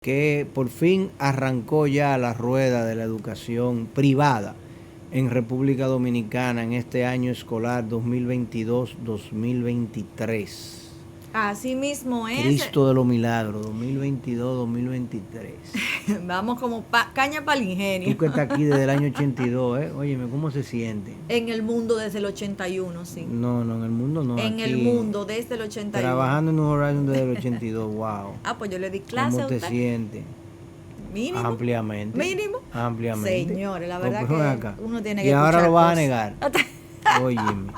que por fin arrancó ya la rueda de la educación privada en República Dominicana en este año escolar 2022-2023. Así mismo es. Cristo de los Milagros, 2022-2023. Vamos como caña para el ingenio. Tú que estás aquí desde el año 82, Óyeme, ¿cómo se siente? En el mundo desde el 81, sí. No, en el mundo no. En aquí, el mundo desde el 81. Trabajando en un Horizon desde el 82, wow. Pues yo le di clase ¿Cómo a te usted. sientes? Mínimo. Ampliamente. Mínimo. Ampliamente. Señores, la verdad pero que acá. uno tiene que Y ahora escuchar lo vas a cosas. negar. Óyeme.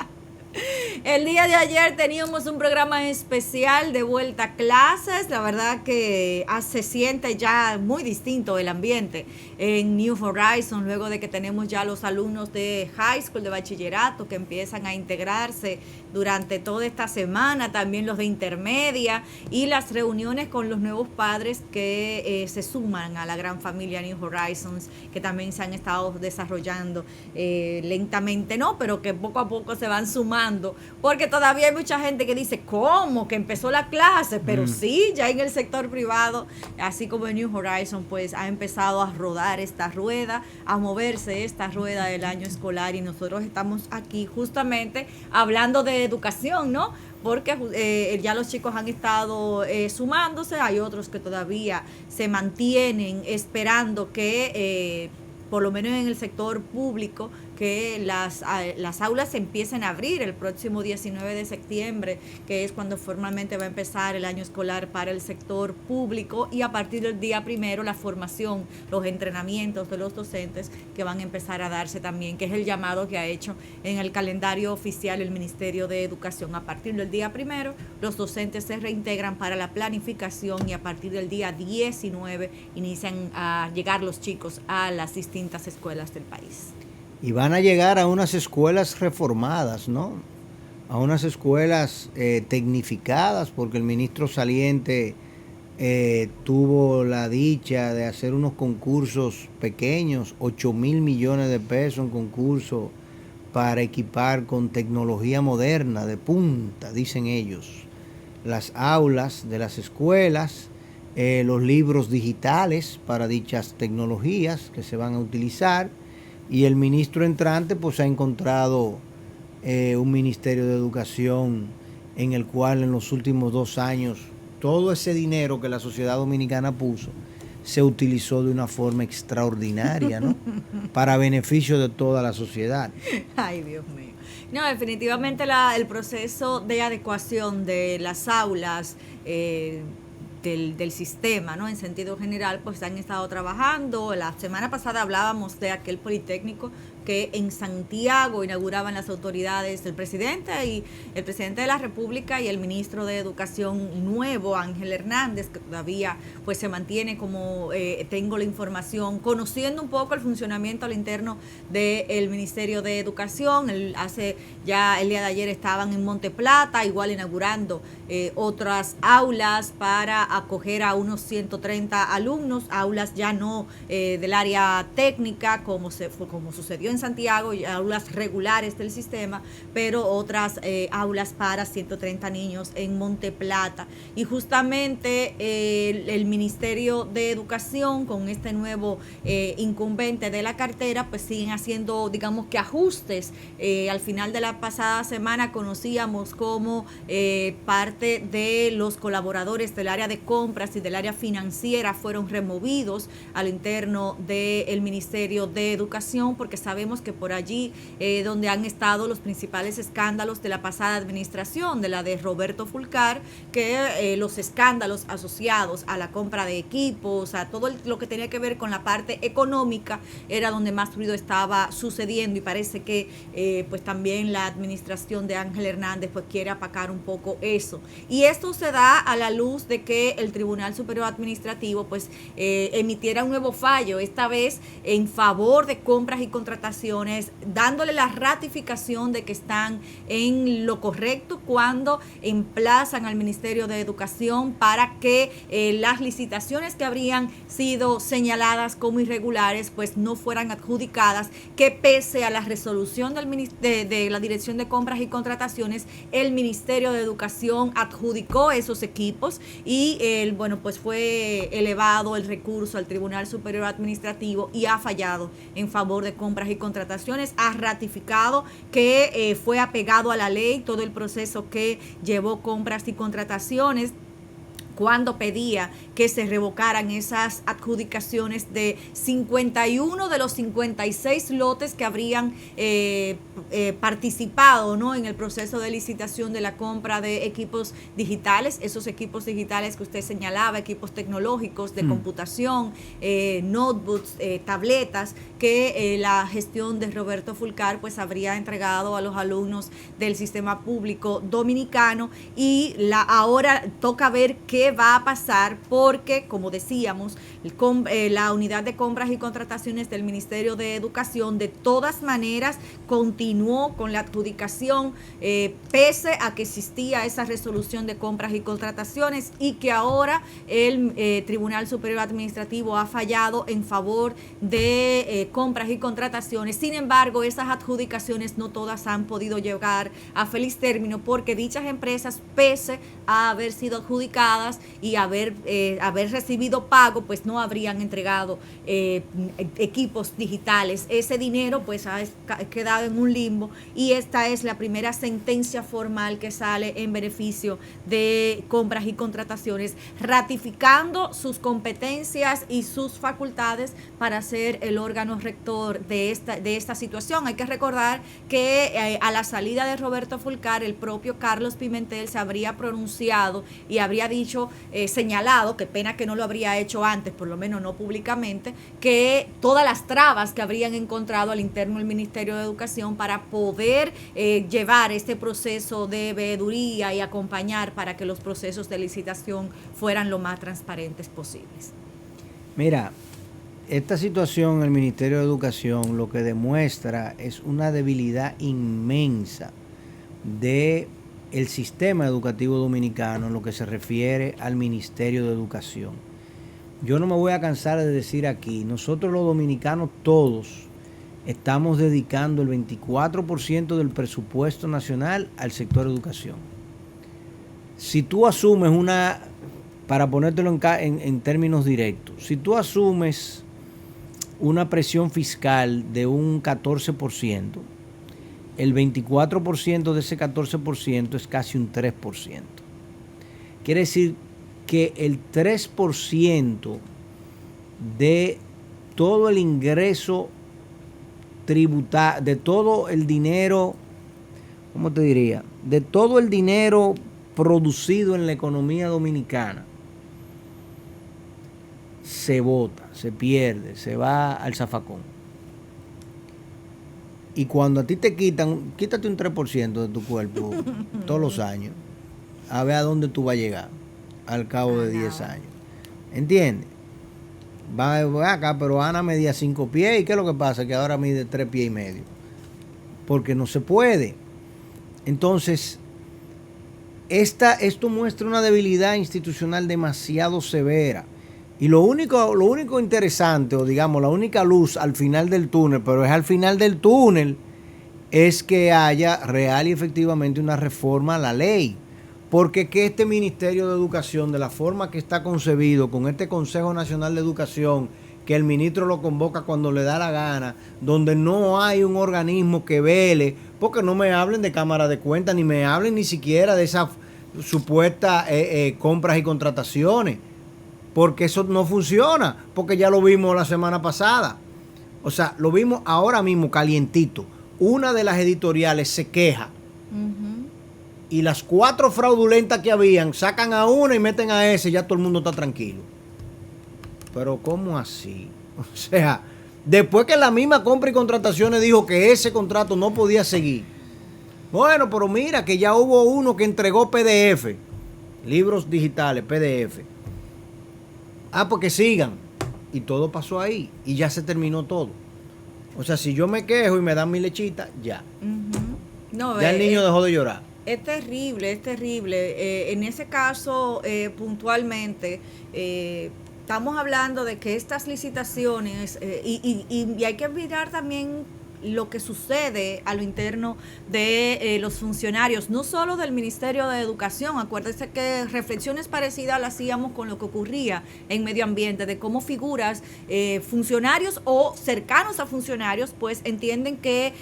El día de ayer teníamos un programa especial de vuelta a clases. La verdad que se siente ya muy distinto el ambiente en New Horizons, luego de que tenemos ya los alumnos de high school, de bachillerato, que empiezan a integrarse durante toda esta semana, también los de intermedia y las reuniones con los nuevos padres que se suman a la gran familia New Horizons, que también se han estado desarrollando lentamente, no, pero que poco a poco se van sumando, porque todavía hay mucha gente que dice, ¿cómo? Que empezó la clase, pero sí, ya en el sector privado, así como en New Horizons, pues ha empezado a rodar esta rueda, a moverse esta rueda del año escolar, y nosotros estamos aquí justamente hablando de educación, ¿no? Porque ya los chicos han estado sumándose, hay otros que todavía se mantienen esperando que por lo menos en el sector público, que las aulas se empiecen a abrir el próximo 19 de septiembre, que es cuando formalmente va a empezar el año escolar para el sector público, y a partir del día primero la formación, los entrenamientos de los docentes que van a empezar a darse también, que es el llamado que ha hecho en el calendario oficial el Ministerio de Educación. A partir del día primero los docentes se reintegran para la planificación, y a partir del día 19 inician a llegar los chicos a las distintas escuelas del país. Y van a llegar a unas escuelas reformadas, ¿no? A unas escuelas tecnificadas, porque el ministro saliente tuvo la dicha de hacer unos concursos pequeños, 8,000 millones de pesos, un concurso para equipar con tecnología moderna, de punta, dicen ellos, las aulas de las escuelas, los libros digitales para dichas tecnologías que se van a utilizar. Y el ministro entrante pues ha encontrado un ministerio de educación en el cual en los últimos 2 años todo ese dinero que la sociedad dominicana puso se utilizó de una forma extraordinaria, ¿no? Para beneficio de toda la sociedad. Ay, Dios mío. No, definitivamente el proceso de adecuación de las aulas del sistema, ¿no? En sentido general, pues han estado trabajando. La semana pasada hablábamos de aquel politécnico que en Santiago inauguraban las autoridades, el presidente de la República y el ministro de Educación nuevo, Ángel Hernández, que todavía pues se mantiene, como tengo la información, conociendo un poco el funcionamiento al interno del Ministerio de Educación. El día de ayer estaban en Monte Plata, igual inaugurando otras aulas para acoger a unos 130 alumnos, aulas ya no del área técnica, como sucedió en Santiago, y aulas regulares del sistema, pero otras aulas para 130 niños en Monte Plata. Y justamente el Ministerio de Educación, con este nuevo incumbente de la cartera, pues siguen haciendo, digamos que ajustes. Al final de la pasada semana conocíamos cómo parte de los colaboradores del área de compras y del área financiera fueron removidos al interno del Ministerio de Educación, porque sabemos que por allí donde han estado los principales escándalos de la pasada administración, de la de Roberto Fulcar, que los escándalos asociados a la compra de equipos, a todo lo que tenía que ver con la parte económica, era donde más ruido estaba sucediendo, y parece que pues también la administración de Ángel Hernández pues quiere apacar un poco eso. Y esto se da a la luz de que el Tribunal Superior Administrativo pues emitiera un nuevo fallo, esta vez en favor de compras y contrataciones, dándole la ratificación de que están en lo correcto cuando emplazan al Ministerio de Educación para que las licitaciones que habrían sido señaladas como irregulares pues no fueran adjudicadas, que pese a la resolución de la Dirección de Compras y Contrataciones, el Ministerio de Educación adjudicó esos equipos y bueno, pues fue elevado el recurso al Tribunal Superior Administrativo y ha fallado en favor de compras y contrataciones. Ha ratificado que fue apegado a la ley todo el proceso que llevó compras y contrataciones, cuando pedía que se revocaran esas adjudicaciones de 51 de los 56 lotes que habrían participado, ¿no?, en el proceso de licitación de la compra de equipos digitales, esos equipos digitales que usted señalaba, equipos tecnológicos de computación, notebooks, tabletas, que la gestión de Roberto Fulcar pues habría entregado a los alumnos del sistema público dominicano, y ahora toca ver qué va a pasar, porque, como decíamos, la unidad de compras y contrataciones del Ministerio de Educación de todas maneras continuó con la adjudicación, pese a que existía esa resolución de compras y contrataciones, y que ahora el Tribunal Superior Administrativo ha fallado en favor de compras y contrataciones. Sin embargo, esas adjudicaciones no todas han podido llegar a feliz término, porque dichas empresas, pese a haber sido adjudicadas y haber recibido pago, pues no habrían entregado equipos digitales. Ese dinero pues ha quedado en un limbo, y esta es la primera sentencia formal que sale en beneficio de compras y contrataciones, ratificando sus competencias y sus facultades para ser el órgano rector de esta situación. Hay que recordar que a la salida de Roberto Fulcar, el propio Carlos Pimentel se habría pronunciado y habría dicho, señalado, qué pena que no lo habría hecho antes, por lo menos no públicamente, que todas las trabas que habrían encontrado al interno del Ministerio de Educación para poder llevar este proceso de veeduría y acompañar para que los procesos de licitación fueran lo más transparentes posibles. Mira, esta situación en el Ministerio de Educación lo que demuestra es una debilidad inmensa de el sistema educativo dominicano en lo que se refiere al Ministerio de Educación. Yo no me voy a cansar de decir aquí, nosotros los dominicanos todos estamos dedicando el 24% del presupuesto nacional al sector educación. Si tú asumes para ponértelo en términos directos, si tú asumes una presión fiscal de un 14%, el 24% de ese 14% es casi un 3%. Quiere decir que el 3% de todo el ingreso tributario, de todo el dinero, ¿cómo te diría?, de todo el dinero producido en la economía dominicana, se bota, se pierde, se va al zafacón. Y cuando a ti te quítate un 3% de tu cuerpo todos los años, a ver a dónde tú vas a llegar al cabo de 10 años. ¿Entiendes? Va acá, pero Ana medía 5 pies, ¿y qué es lo que pasa? Que ahora mide 3 pies y medio. Porque no se puede. Entonces, esto muestra una debilidad institucional demasiado severa. Y lo único interesante, o digamos, la única luz al final del túnel, pero es al final del túnel, es que haya real y efectivamente una reforma a la ley. Porque que este Ministerio de Educación, de la forma que está concebido, con este Consejo Nacional de Educación, que el ministro lo convoca cuando le da la gana, donde no hay un organismo que vele, porque no me hablen de Cámara de Cuentas, ni me hablen ni siquiera de esas supuestas compras y contrataciones. Porque eso no funciona, porque ya lo vimos la semana pasada. O sea, lo vimos ahora mismo calientito. Una de las editoriales se queja. Y las 4 fraudulentas que habían, sacan a una y meten a ese, y ya todo el mundo está tranquilo. Pero ¿cómo así? O sea, después que la misma compra y contrataciones dijo que ese contrato no podía seguir. Bueno, pero mira que ya hubo uno que entregó PDF, libros digitales, PDF. Porque sigan. Y todo pasó ahí. Y ya se terminó todo. O sea, si yo me quejo y me dan mi lechita, ya. No, ya el niño dejó de llorar. Es terrible, es terrible. En ese caso, puntualmente, estamos hablando de que estas licitaciones, y hay que mirar también lo que sucede a lo interno de los funcionarios, no solo del Ministerio de Educación. Acuérdese que reflexiones parecidas las hacíamos con lo que ocurría en medio ambiente, de cómo figuras, funcionarios o cercanos a funcionarios, pues entienden que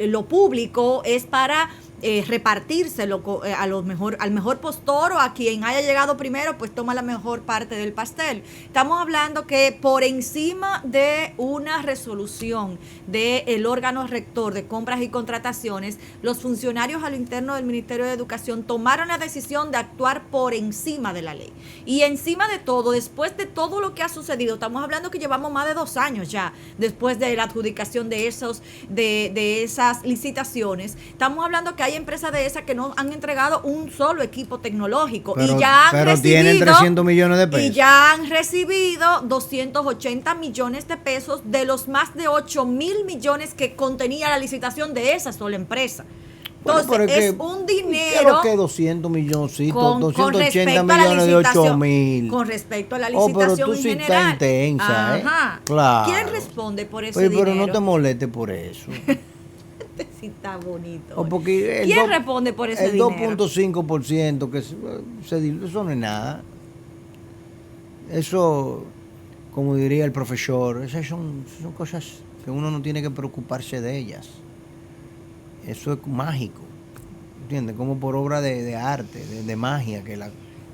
lo público es para repartírselo al mejor postor, o a quien haya llegado primero, pues toma la mejor parte del pastel. Estamos hablando que por encima de una resolución del órgano rector de compras y contrataciones, los funcionarios al interno del Ministerio de Educación tomaron la decisión de actuar por encima de la ley. Y encima de todo, después de todo lo que ha sucedido, estamos hablando que llevamos más de 2 años ya después de la adjudicación de esas licitaciones. Estamos hablando que hay empresas de esas que no han entregado un solo equipo tecnológico, pero, y ya han pero tienen 300 millones de pesos. Y ya han recibido 280 millones de pesos de los más de 8,000 millones que contenía la licitación de esa sola empresa. Entonces, bueno, es un dinero. Creo que 200 milloncitos, 280 millones de 8,000. Con respecto a la licitación pero tú en sí general. Estás intensa, Ajá. Claro. ¿Quién responde por ese dinero? Pero no te molestes por eso. Sí, está bonito. ¿Quién responde por ese dinero? El 2.5% que eso no es nada. Eso, como diría el profesor, esas son cosas que uno no tiene que preocuparse de ellas. Eso es mágico, ¿entiendes? Como por obra de arte, de magia, que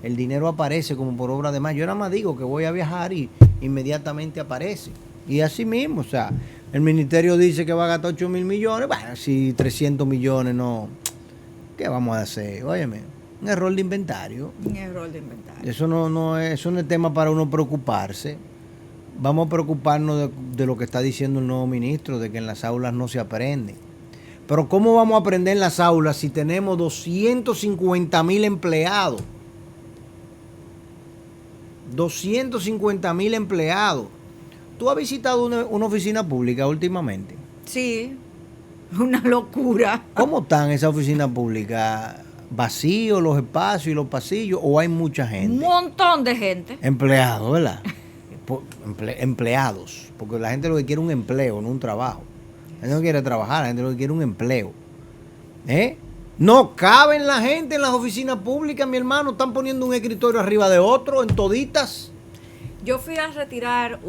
el dinero aparece como por obra de magia. Yo nada más digo que voy a viajar y inmediatamente aparece. Y así mismo, o sea, el ministerio dice que va a gastar 8,000 millones, bueno, si 300 millones no, ¿qué vamos a hacer? Óyeme, un error de inventario. Un error de inventario. Eso no es tema para uno preocuparse. Vamos a preocuparnos de lo que está diciendo el nuevo ministro, de que en las aulas no se aprende. Pero ¿cómo vamos a aprender en las aulas si tenemos 250,000 empleados? 250,000 empleados. ¿Tú has visitado una oficina pública últimamente? Sí, una locura. ¿Cómo están esas oficinas públicas? ¿Vacíos los espacios y los pasillos o hay mucha gente? Un montón de gente. Empleados, ¿verdad? Empleados, porque la gente lo que quiere es un empleo, no un trabajo. La gente no quiere trabajar, la gente lo que quiere es un empleo. No caben la gente en las oficinas públicas, mi hermano. Están poniendo un escritorio arriba de otro, en toditas. Yo fui a retirar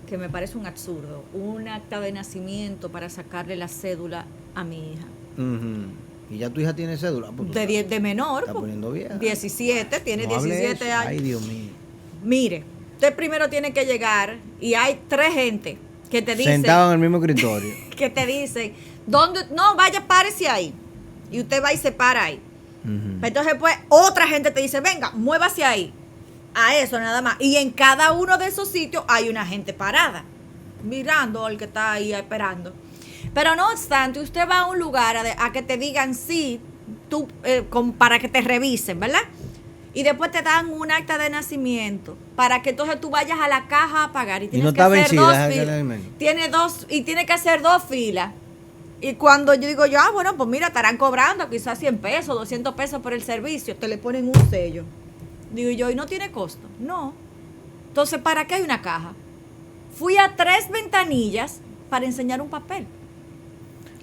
que me parece un absurdo, un acta de nacimiento para sacarle la cédula a mi hija. ¿Y ya tu hija tiene cédula? Pues de menor. Está poniendo vieja. 17, tiene 17 años. Ay, Dios mío. Mire, usted primero tiene que llegar y hay 3 gente que te dicen... Sentado en el mismo escritorio. Que te dicen, ¿dónde? No, vaya, párese ahí. Y usted va y se para ahí. Entonces, pues, otra gente te dice, venga, muévase ahí. A eso nada más. Y en cada uno de esos sitios hay una gente parada, mirando al que está ahí esperando. Pero no obstante, usted va a un lugar a que te digan sí, para que te revisen, ¿verdad? Y después te dan un acta de nacimiento para que entonces tú vayas a la caja a pagar. Y tienes que hacer 2 filas. Tiene que hacer 2 filas. Y cuando yo digo bueno, pues mira, estarán cobrando quizás 100 pesos, 200 pesos por el servicio, te le ponen un sello. Digo yo, ¿y no tiene costo? No. Entonces, ¿para qué hay una caja? Fui a 3 ventanillas para enseñar un papel.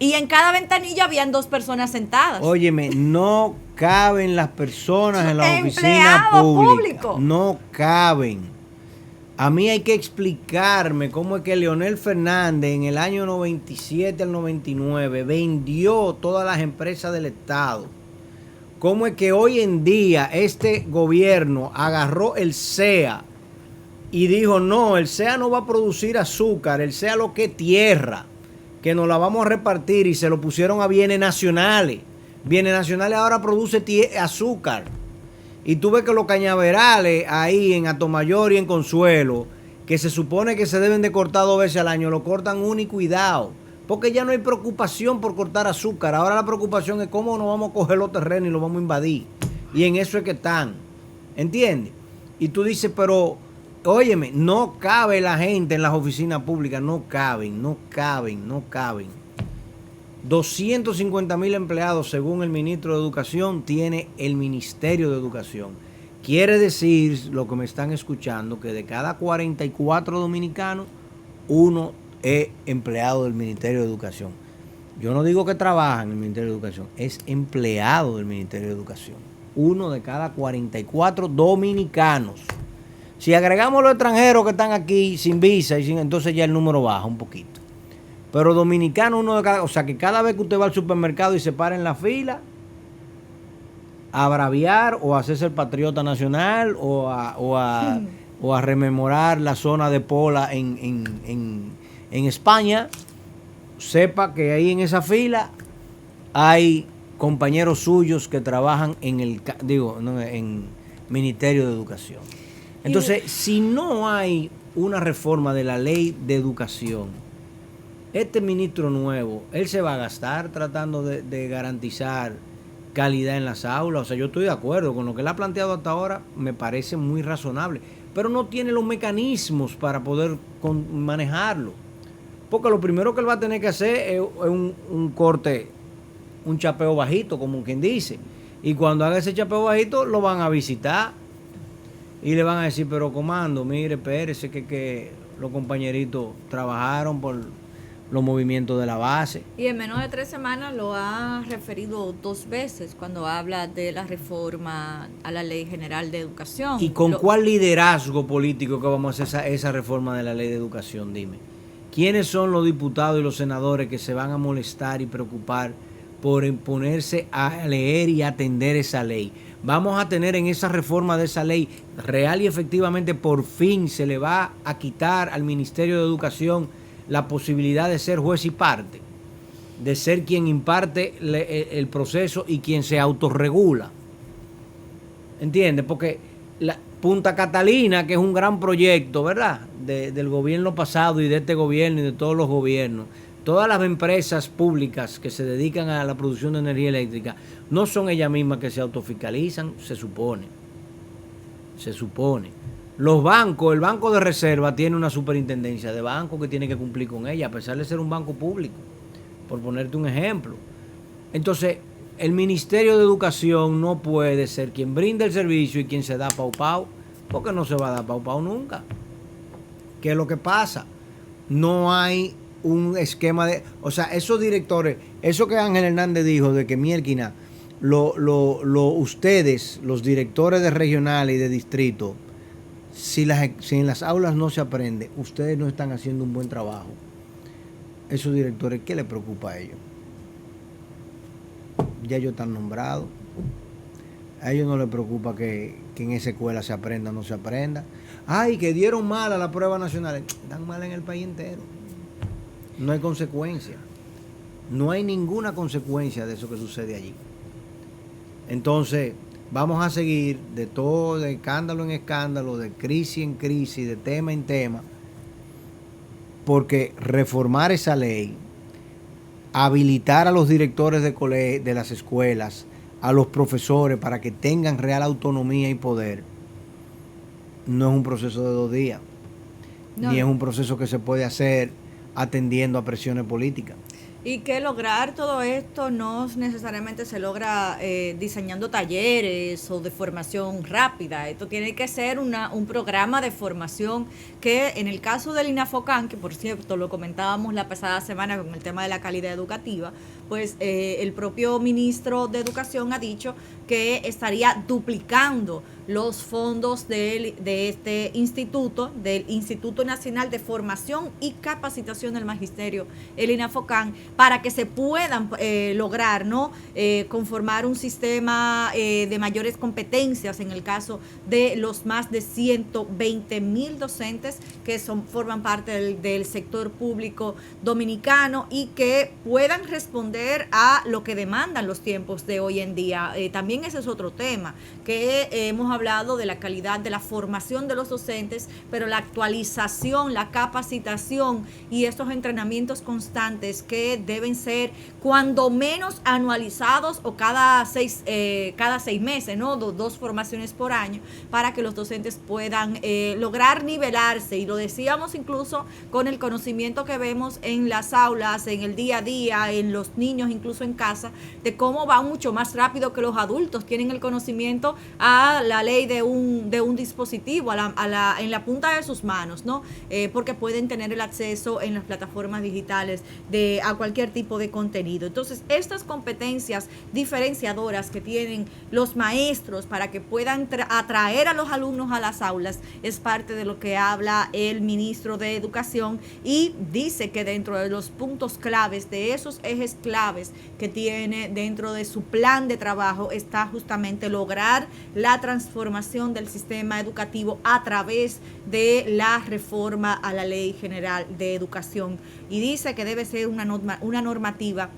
Y en cada ventanilla habían 2 personas sentadas. Óyeme, no caben las personas en la oficina pública. No caben. A mí hay que explicarme cómo es que Leonel Fernández en el año 97 al 99 vendió todas las empresas del Estado. Cómo es que hoy en día este gobierno agarró el CEA y dijo, no, el CEA no va a producir azúcar, el CEA lo que es tierra, que nos la vamos a repartir, y se lo pusieron a Bienes Nacionales. Bienes Nacionales ahora produce azúcar. Y tú ves que los cañaverales ahí en Atomayor y en Consuelo, que se supone que se deben de cortar 2 veces al año, lo cortan uno y cuidado. Porque ya no hay preocupación por cortar azúcar. Ahora la preocupación es cómo nos vamos a coger los terrenos y los vamos a invadir. Y en eso es que están. ¿Entiendes? Y tú dices, pero, óyeme, no cabe la gente en las oficinas públicas. No caben. 250,000 empleados, según el ministro de Educación, tiene el Ministerio de Educación. Quiere decir, lo que me están escuchando, que de cada 44 dominicanos, uno es empleado del Ministerio de Educación. Yo no digo que trabaja en el Ministerio de Educación, es empleado del Ministerio de Educación. 1 de cada 44 dominicanos. Si agregamos los extranjeros que están aquí sin visa, entonces ya el número baja un poquito. Pero dominicano, 1 de cada... O sea que cada vez que usted va al supermercado y se para en la fila, a braviar o a hacerse el patriota nacional o a rememorar la zona de Pola en España, sepa que ahí en esa fila hay compañeros suyos que trabajan en Ministerio de Educación. Entonces, si no hay una reforma de la ley de educación, este ministro nuevo, él se va a gastar tratando de garantizar calidad en las aulas. O sea, yo estoy de acuerdo con lo que él ha planteado hasta ahora, me parece muy razonable, pero no tiene los mecanismos para poder manejarlo. Porque lo primero que él va a tener que hacer es un corte, un chapeo bajito, como quien dice. Y cuando haga ese chapeo bajito, lo van a visitar y le van a decir, pero comando, mire, espérese que los compañeritos trabajaron por los movimientos de la base. Y en menos de 3 semanas lo ha referido 2 veces cuando habla de la reforma a la Ley General de Educación. ¿Y con cuál liderazgo político que vamos a hacer esa reforma de la Ley de Educación? Dime. ¿Quiénes son los diputados y los senadores que se van a molestar y preocupar por ponerse a leer y atender esa ley? Vamos a tener en esa reforma de esa ley real y efectivamente por fin se le va a quitar al Ministerio de Educación la posibilidad de ser juez y parte, de ser quien imparte el proceso y quien se autorregula. ¿Entiendes? Porque la Punta Catalina, que es un gran proyecto, ¿verdad?, del gobierno pasado y de este gobierno y de todos los gobiernos, todas las empresas públicas que se dedican a la producción de energía eléctrica, no son ellas mismas que se autofiscalizan, se supone. Los bancos, el Banco de Reserva tiene una superintendencia de bancos que tiene que cumplir con ella, a pesar de ser un banco público, por ponerte un ejemplo. Entonces, el Ministerio de Educación no puede ser quien brinda el servicio y quien se da pau, porque no se va a dar pau nunca. ¿Qué es lo que pasa? No hay un esquema de... O sea, esos directores, eso que Ángel Hernández dijo de que Mielquina, ustedes, los directores de regional y de distrito, si en las aulas no se aprende, ustedes no están haciendo un buen trabajo. Esos directores, ¿qué les preocupa a ellos? Ya ellos están nombrados. A ellos no les preocupa que en esa escuela se aprenda o no se aprenda. Ay, que dieron mal a la prueba nacional. Dan mal en el país entero. No hay consecuencia. No hay ninguna consecuencia de eso que sucede allí. Entonces, vamos a seguir de todo, de escándalo en escándalo, de crisis en crisis, de tema en tema, porque reformar esa ley, habilitar a los directores de las escuelas, a los profesores para que tengan real autonomía y poder, no es un proceso de 2 días, ni es un proceso que se puede hacer atendiendo a presiones políticas. Y que lograr todo esto no necesariamente se logra diseñando talleres o de formación rápida. Esto tiene que ser un programa de formación que en el caso del INAFOCAN, que por cierto lo comentábamos la pasada semana con el tema de la calidad educativa, pues el propio ministro de Educación ha dicho que estaría duplicando los fondos de este instituto, del Instituto Nacional de Formación y Capacitación del Magisterio, el INAFOCAN, para que se puedan lograr, ¿no?, conformar un sistema de mayores competencias en el caso de los más de 120,000 docentes que forman parte del sector público dominicano y que puedan responder a lo que demandan los tiempos de hoy en día. También ese es otro tema, que hemos hablado de la calidad de la formación de los docentes, pero la actualización, la capacitación y estos entrenamientos constantes que deben ser cuando menos anualizados o cada seis meses, ¿no? 2 formaciones por año, para que los docentes puedan lograr nivelarse. Y lo decíamos incluso con el conocimiento que vemos en las aulas, en el día a día, en los niños, incluso en casa, de cómo va mucho más rápido que los adultos tienen el conocimiento a la ley de un dispositivo en la punta de sus manos, ¿no? Porque pueden tener el acceso en las plataformas digitales a cualquier tipo de contenido. Entonces, estas competencias diferenciadoras que tienen los maestros para que puedan atraer a los alumnos a las aulas es parte de lo que habla el ministro de Educación, y dice que dentro de los puntos claves, de esos ejes claves que tiene dentro de su plan de trabajo, está justamente lograr la transformación del sistema educativo a través de la reforma a la Ley General de Educación, y dice que debe ser una normativa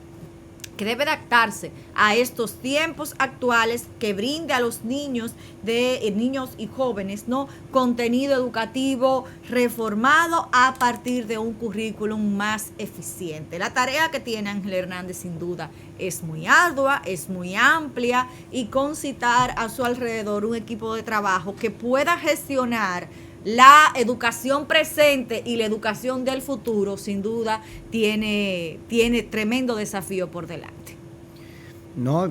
que debe adaptarse a estos tiempos actuales, que brinde a los niños y jóvenes, ¿no?, contenido educativo reformado a partir de un currículum más eficiente. La tarea que tiene Ángel Hernández, sin duda, es muy ardua, es muy amplia, y concitar a su alrededor un equipo de trabajo que pueda gestionar la educación presente y la educación del futuro, sin duda, tiene tremendo desafío por delante. No,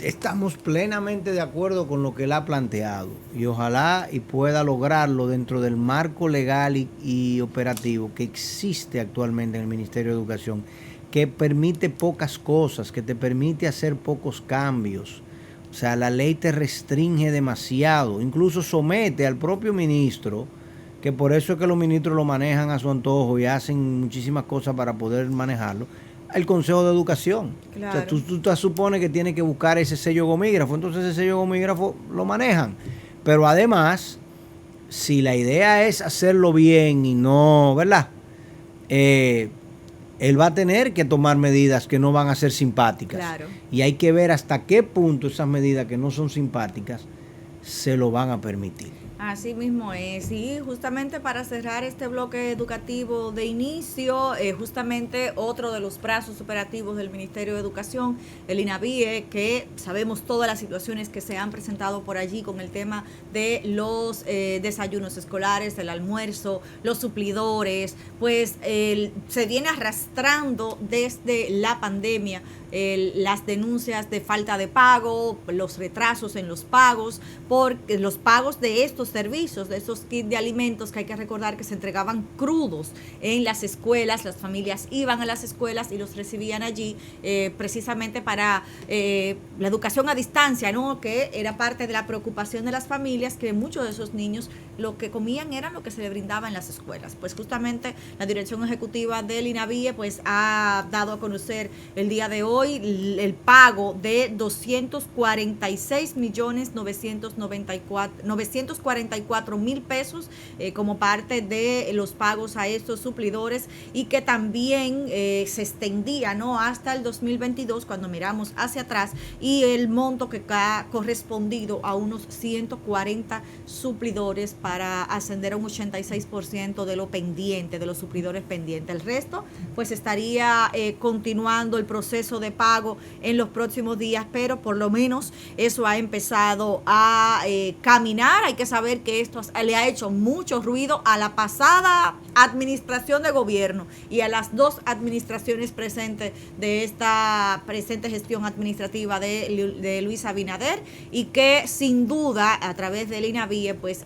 estamos plenamente de acuerdo con lo que él ha planteado, y ojalá y pueda lograrlo dentro del marco legal y operativo que existe actualmente en el Ministerio de Educación, que permite pocas cosas, que te permite hacer pocos cambios. O sea, la ley te restringe demasiado, incluso somete al propio ministro, que por eso es que los ministros lo manejan a su antojo y hacen muchísimas cosas para poder manejarlo, al Consejo de Educación. Claro. O sea, tú te supones que tiene que buscar ese sello gomígrafo, entonces ese sello gomígrafo lo manejan. Pero además, si la idea es hacerlo bien y no, ¿verdad?, él va a tener que tomar medidas que no van a ser simpáticas. Claro. Y hay que ver hasta qué punto esas medidas que no son simpáticas se lo van a permitir. Así mismo es. Y justamente para cerrar este bloque educativo de inicio, justamente otro de los brazos operativos del Ministerio de Educación, el INAVIE, que sabemos todas las situaciones que se han presentado por allí con el tema de los desayunos escolares, el almuerzo, los suplidores, pues se viene arrastrando desde la pandemia las denuncias de falta de pago, los retrasos en los pagos, porque los pagos de estos servicios, de esos kits de alimentos, que hay que recordar que se entregaban crudos en las escuelas, las familias iban a las escuelas y los recibían allí, precisamente para la educación a distancia, ¿no?, que era parte de la preocupación de las familias, que muchos de esos niños lo que comían era lo que se les brindaba en las escuelas. Pues justamente la dirección ejecutiva del INAVIE pues ha dado a conocer el día de hoy el pago de 246.944.000 pesos como parte de los pagos a estos suplidores, y que también se extendía, ¿no?, hasta el 2022 cuando miramos hacia atrás, y el monto que ha correspondido a unos 140 suplidores para ascender a un 86% de lo pendiente, de los suplidores pendientes. El resto pues estaría continuando el proceso de pago en los próximos días, pero por lo menos eso ha empezado a caminar. Hay que saber que esto le ha hecho mucho ruido a la pasada administración de gobierno y a las dos administraciones presentes de esta presente gestión administrativa de Luis Abinader, y que sin duda a través del INAVIE pues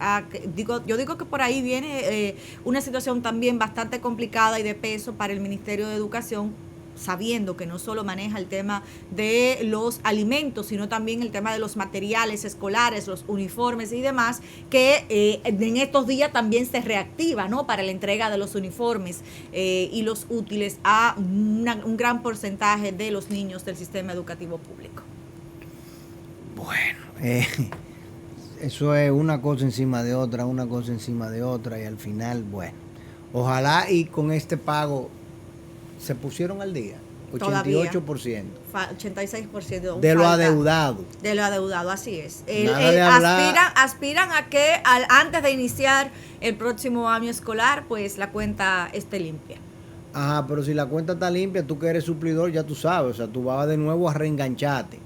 yo digo que por ahí viene una situación también bastante complicada y de peso para el Ministerio de Educación, sabiendo que no solo maneja el tema de los alimentos, sino también el tema de los materiales escolares, los uniformes y demás, que en estos días también se reactiva, ¿no?, para la entrega de los uniformes y los útiles a un gran porcentaje de los niños del sistema educativo público. Bueno, eso es una cosa encima de otra, y al final, bueno, ojalá y con este pago se pusieron al día, 88%. 86% de lo adeudado. De lo adeudado, así es. Aspiran a que antes de iniciar el próximo año escolar, pues la cuenta esté limpia. Ajá, pero si la cuenta está limpia, tú que eres suplidor, ya tú sabes, o sea, tú vas de nuevo a reengancharte,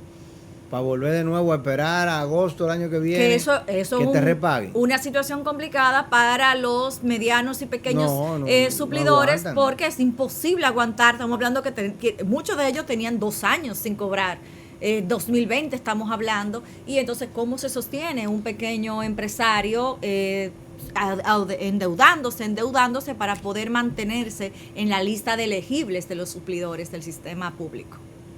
para volver de nuevo a esperar a agosto del año que viene, que eso que te repaguen. Una situación complicada para los medianos y pequeños suplidores, no, porque es imposible aguantar. Estamos hablando que muchos de ellos tenían 2 años sin cobrar 2020 estamos hablando, y entonces cómo se sostiene un pequeño empresario endeudándose para poder mantenerse en la lista de elegibles de los suplidores del sistema público.